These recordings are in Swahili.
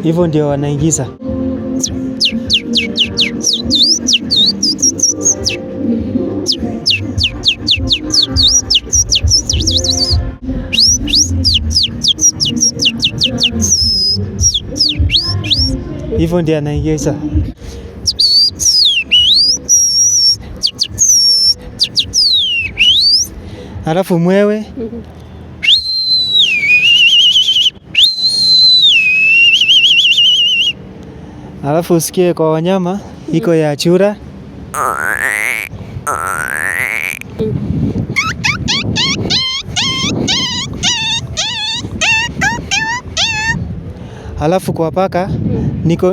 Hivyo ndio wanaingiza. Hivyo ndio anaingiza. Alafu mwewe alafu usikie kwa wanyama iko ya chura. Alafu kwa paka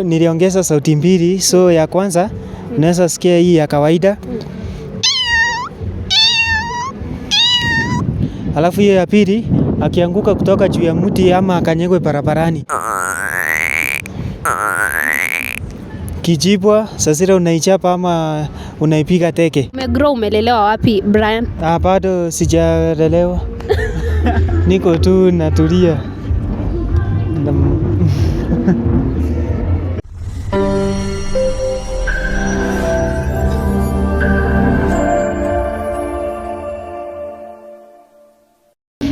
niliongeza sauti mbili, so ya kwanza unaweza sikia hii ya kawaida. Alafu hiyo ya pili akianguka kutoka juu ya mti ama akanyegwe barabarani. Kijibwa sasa unaichapa ama unaipiga teke. Umegrow, umelelewa wapi Brian? Bado sijalelewa. Niko tu natulia.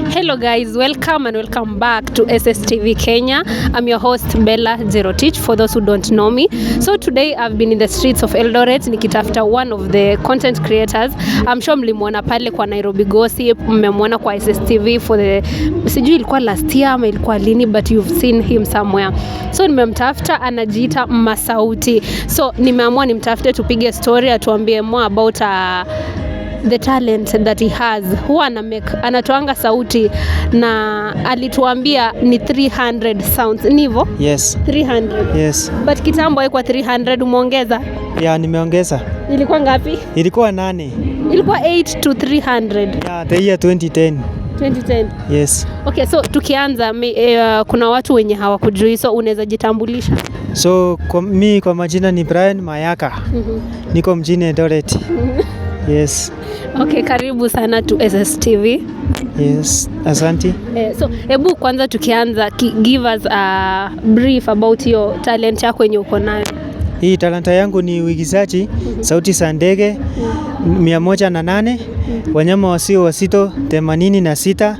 Hello guys, welcome and welcome back to SSTV Kenya. I'm your host Bella Jerotich, for those who don't know me. So today I've been in the streets of Eldoret nikitafuta one of the content creators. I'm sure mlimuona pale kwa Nairobi Gossip, mmemwona kwa SSTV for the sijui ilikuwa last year ama ilikuwa lini, but you've seen him somewhere. So nimemtafuta, anajiita Masauti. So nimeamua nimtafute tupige story, atuambie more about the talent that he has. Huwa anatoanga sauti na alituambia ni 300 sounds. Nivo? Yes. 300. Yes. But kitambo haikuwa 300, umeongeza? Yeah, nimeongeza. Ilikuwa ngapi? Ilikuwa 8. Ilikuwa 8 to 300. Yeah, the year 2010. 2010. Yes. Okay, so tukianza kuna watu wenye hawakujui, so unaweza jitambulisha? So kwa majina ni Brian Mayaka. Niko mjini Eldoret. Yes. Okay, karibu sana to SSTV. Yes, asante. So hebu kwanza tukianza, give us a brief about your talent yako yenye uko nayo. Hii talanta yangu ni uigizaji, sauti za ndege 108, wanyama wasio wazito 86,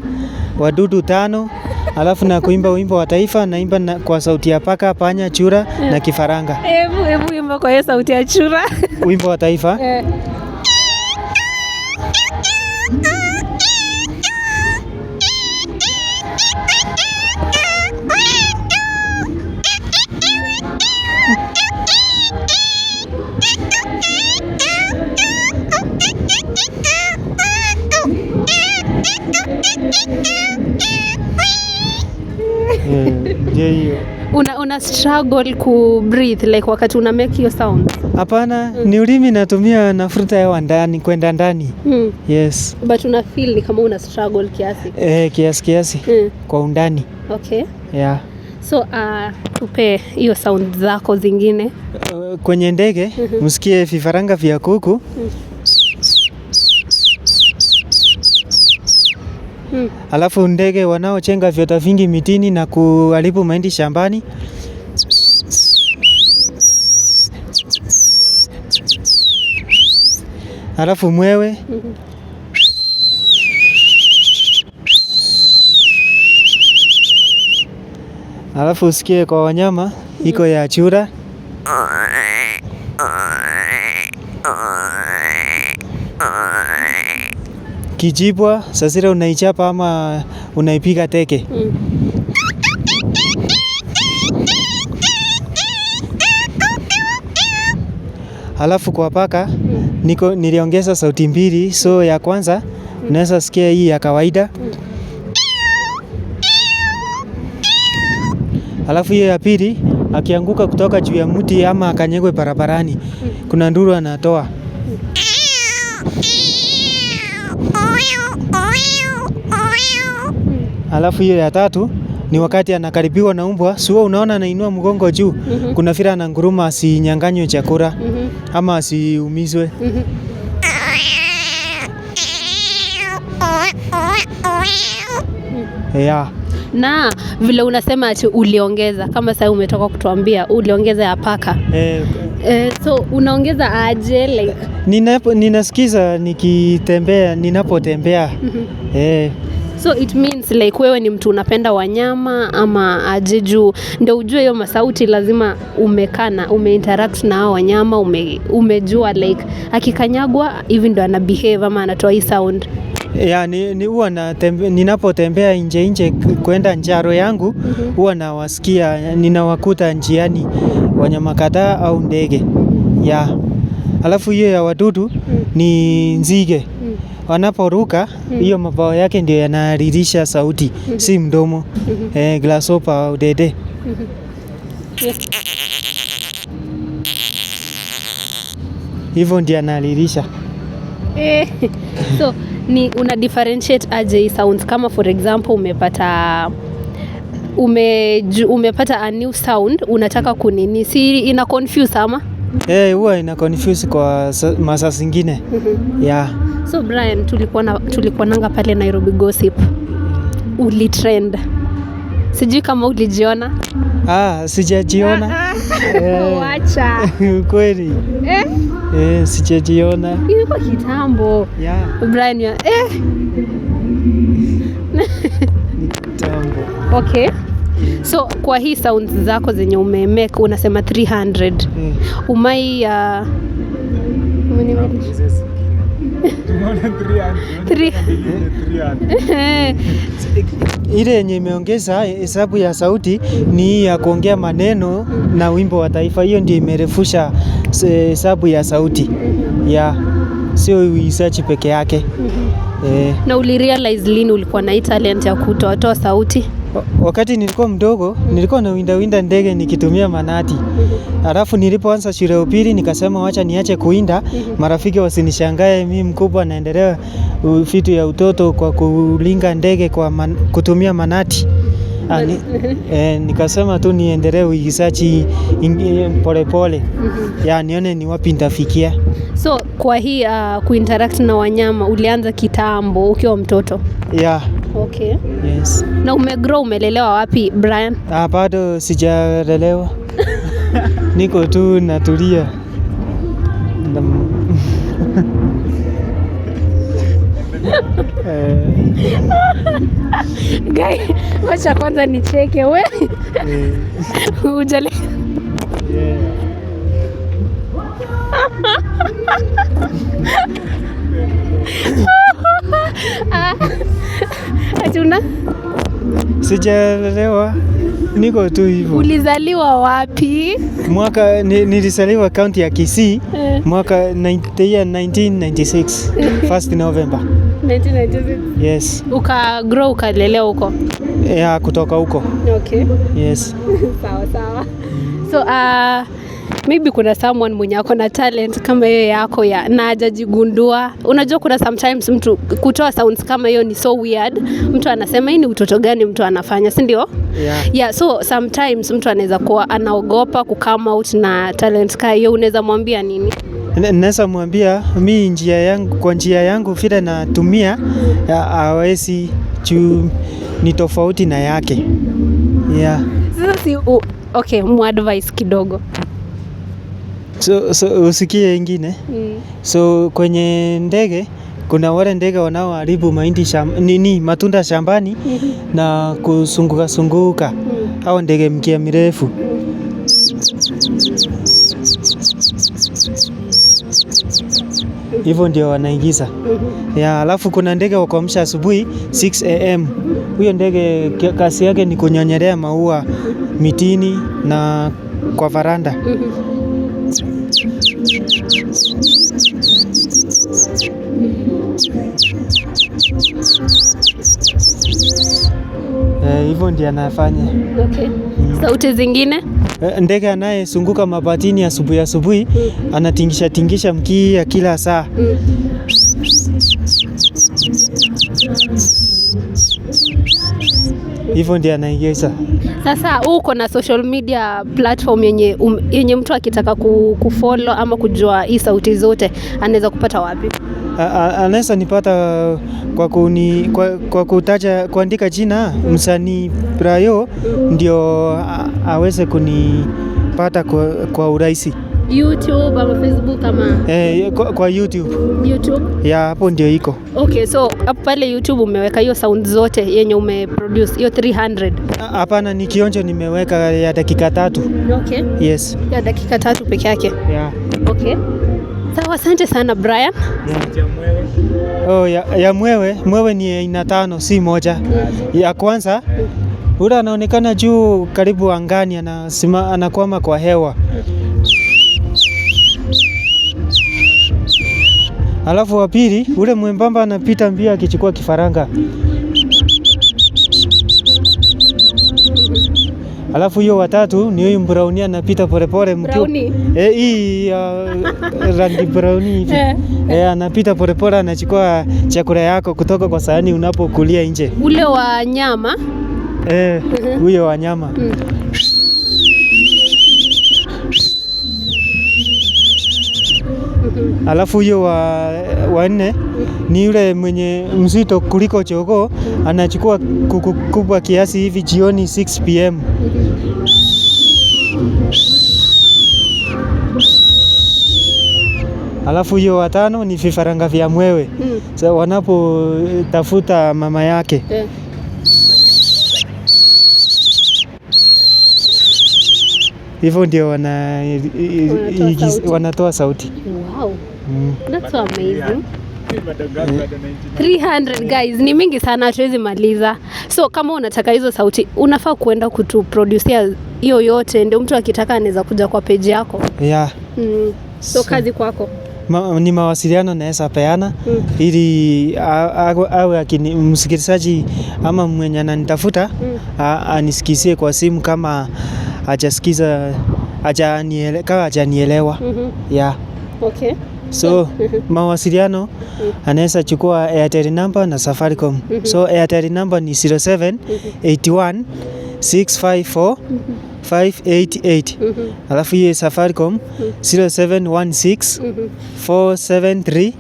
wadudu 5, alafu na kuimba wimbo wa taifa, naimba kwa sauti ya paka, panya, chura na kifaranga. Hebu imba kwa hiyo sauti ya chura. Wimbo wa taifa. Una struggle ku breathe like wakati una make your sound? Hapana, ni ulimi natumia, nafuta hewa ndani kwenda ndani. Yes. But una feel ni kama una struggle kiasi? Kiasi. Kwa undani. Okay. Yeah. So tupe hiyo sound zako zingine. Kwenye ndege msikie vifaranga vya kuku. Alafu ndege wanaochenga viota vingi mitini na kuharibu mahindi shambani. Alafu mwewe. Alafu usikie kwa wanyama iko ya chura. Kijibwa sasa unaichapa ama unaipiga teke. Alafu kwa paka niliongeza sauti mbili, so ya kwanza unaweza sikia hii ya kawaida. Alafu hiyo ya pili akianguka kutoka juu ya mti ama akanyegwe barabarani, kuna nduru anatoa. Alafu hiyo ya tatu ni wakati anakaribiwa na umbwa, sio unaona anainua mgongo juu. Kuna vile ananguruma asinyang'anywe chakula ama asiumizwe. Yeah. Na vile unasema ati uliongeza, kama sasa umetoka kutuambia uliongeza ya paka. So unaongeza aje like? Ninasikiza ninapotembea. So it means like wewe ni mtu unapenda wanyama ama aje, juu ndio ujue hiyo masauti lazima umekana umeinteract na hao wanyama, umejua like akikanyagwa hivi ndo ana behave ama anatoa hii sound. Huwa ninapotembea nje kwenda njaro yangu, huwa nawasikia, ninawakuta njiani wanyama kadhaa au ndege. Alafu hiyo ya wadudu ni nzige. Wanaporuka hiyo mabawa yake ndio yanaririsha sauti, si mdomo. Grasshopper au dede. Hivyo ndio anaririsha. So una differentiate aje hii sounds, kama for example umepata a new sound unataka kunini, si ina confuse ama? Huwa ina confuse kwa masaa zingine. So Brian, tulikuwa nanga pale Nairobi Gossip. Ulitrend. Sijui kama ulijiona. Sijajiona. Wacha. Kweli. Sijajiona. Hiyo kwa kitambo. Brian kitambo. Okay. So kwa hii sounds zako zenye umemake unasema 300. Umai ile yenye imeongeza hesabu ya sauti ni ya kuongea maneno na wimbo wa taifa. Hiyo ndio imerefusha hesabu ya sauti. Sio uisachi peke yake. Na ulirealize lini ulikuwa na hii talent ya kutoa sauti? Wakati nilikuwa mdogo, nilikuwa na winda ndege nikitumia manati. Alafu nilipoanza shule ya upili nikasema wacha niache kuinda, marafiki wasinishangae mimi mkubwa naendelea vitu ya utoto kwa kulinga ndege kwa kutumia manati. Nikasema tu niendelee uigizaji polepole. Nione ni wapi nitafikia. So kwa hii kuinteract na wanyama ulianza kitambo ukiwa mtoto? Okay. Yes. Na umegrow, umelelewa wapi Brian? Bado sijalelewa. Niko tu natulia. Guy, wacha kwanza nicheke we. Ujale. Atuna? Sijalelewa. Niko tu hivyo. Ulizaliwa wapi? Nilizaliwa kaunti ya Kisii mwaka 1996 1st November. 1996. Yes. Ukagrow ukalelewa huko? Kutoka huko. Okay. Yes. Sawa. So maybe kuna someone mwenye ako na talent kama hiyo yako na hajajigundua. Unajua kuna sometimes mtu kutoa sounds kama hiyo ni so weird. Mtu anasema hii ni utoto gani mtu anafanya, si ndio? So sometimes mtu anaweza kuwa anaogopa kukama out na talent kama hiyo. Unaweza mwambia nini? Naweza mwambia kwa njia yangu vile natumia hawezi juu ni tofauti na yake. Sasa okay, advice kidogo. So usikie ingine. So kwenye ndege kuna wale ndege wanaoharibu matunda shambani na kusunguka. Hao ndege mkia mirefu. Hivyo ndio wanaingiza. Alafu kuna ndege wa kuamsha asubuhi 6 am. Huyo ndege kazi yake ni kunyonyelea maua mitini na kwa varanda. Hivyo ndio anafanya. Okay. Sauti zingine? Ndege anayesunguka mabatini asubuhi anatingisha mkia kila saa. Hivyo ndio anaingiza. Sasa uko na social media platform yenye mtu akitaka kufollow ama kujua hii sauti zote anaweza kupata wapi? anaweza nipata kwa kutaja kuandika jina msanii Brayo, ndio aweze kunipata kwa urahisi. YouTube ama Facebook ama kwa YouTube. YouTube? Ya hapo ndio iko. Okay, so hapo pale YouTube umeweka hiyo sound zote yenye umeproduce hiyo 300? Hapana, ni kionjo nimeweka ya dakika 3. Okay. Yes. Ya dakika 3 peke yake. Yeah. Okay. Sawa, asante sana Brian. Ya mwewe ni aina 5 si moja. Ya kwanza ule anaonekana juu karibu angani, anakwama kwa hewa. Alafu wa pili ule mwembamba anapita mbio akichukua kifaranga. Alafu hiyo watatu ni huyu brownie anapita polepole Brownie? Hii rangi brownie hivi. Anapita polepole anachukua chakula yako kutoka kwa sahani unapokulia nje. Ule wa nyama? Huyo wa nyama. Alafu hiyo wa nne ni yule mwenye mzito kuliko jogoo, anachukua kuku kubwa kiasi hivi jioni 6 pm. Alafu hiyo wa tano ni vifaranga vya mwewe. So, wanapotafuta mama yake. Hivyo ndio wanatoa sauti. Wow. That's so amazing. 300 guys, ni mingi sana, hatuwezi maliza. So kama unataka hizo sauti, unafaa kuenda kutuproducea hiyo yote, ndio mtu akitaka anaweza kuja kwa page yako. Yeah. So kazi kwako. Ni mawasiliano naweza peana ili awe msikilizaji ama mwenye ananitafuta anisikizie kwa simu kama hajasikiza, hajanielewa. Yeah. Okay. So mawasiliano anaweza chukua Airtel number na Safaricom. So Airtel number ni 0781 654 588. Alafu hiyo Safaricom 0716 473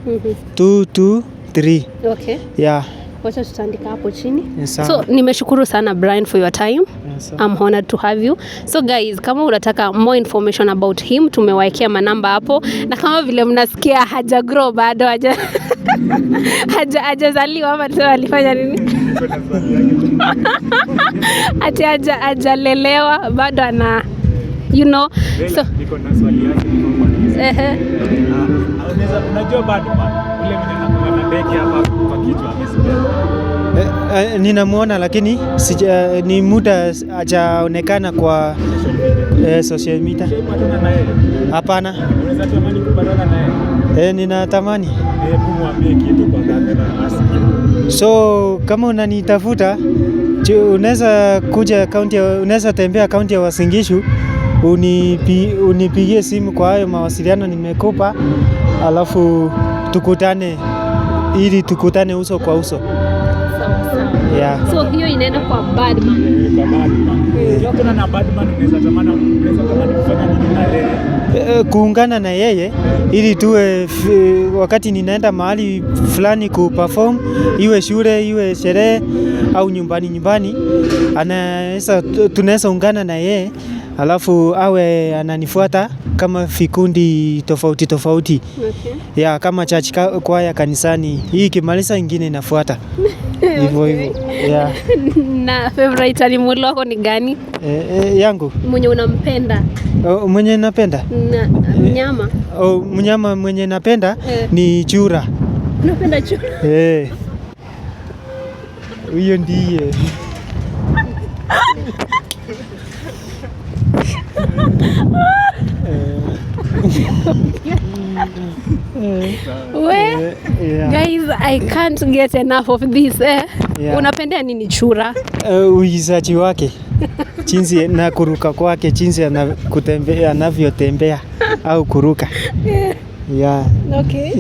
223. Okay. Yeah. Wacha tutaandika hapo chini. Yes, so nimeshukuru sana Brian for your time. Yes, I'm honored to have you. So guys, kama unataka more information about him, tumewaekea manamba hapo, na kama vile mnasikia haja grow bado hajazaliwa ama tu alifanya nini? Ati hajalelewa bado ana so niko na swali yake unajua bado ule mwenye anakuwa ndege hapa kwa kichwa amesema ninamuona lakini ni muda hajaonekana kwa social media. Hapana. Unaweza tamani kupatana naye? Ninatamani. Kumwambie kitu kwa kamera asikie. So kama unanitafuta unaweza kuja unaweza tembea kaunti ya Uasin Gishu, unipigie simu kwa hayo mawasiliano nimekupa, alafu tukutane uso kwa uso. Yeah. So hiyo inaenda kwa Badman. Kuna na Badman unaweza tamani kufanya nini na yeye? Kuungana na yeye ili tuwe wakati ninaenda mahali fulani kuperform, iwe shule, iwe sherehe au nyumbani, tunaweza ungana na yeye, alafu awe ananifuata kama vikundi tofauti. Okay. Ya kama church kwaya kanisani, hii kimaliza ingine inafuata. Hivyo. Yeah. Na favorite animal wako ni gani? Yangu. Mwenye unampenda? Mwenye napenda? Mnyama. Mnyama mwenye napenda ni chura. Unapenda chura? Huyo ndiye. Guys, I can't get enough of this. Yeah. Unapendea nini chura? Uigizaji wake, jinsi na kuruka kwake, jinsi anavyotembea au kuruka. Yeah. Okay.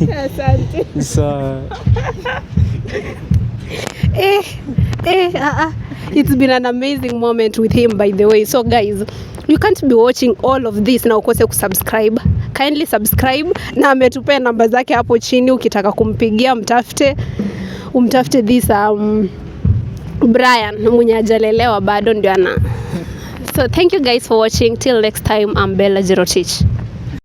Asante. So it's been an amazing moment with him, by the way. So guys, you can't be watching all of this na ukose kusubscribe. kindly subscribe, na ametupea namba zake hapo chini, ukitaka kumpigia umtafute this Brian mwenye hajalelewa bado ndio ana. So thank you guys for watching. Till next time, I'm Bella Zero Teach.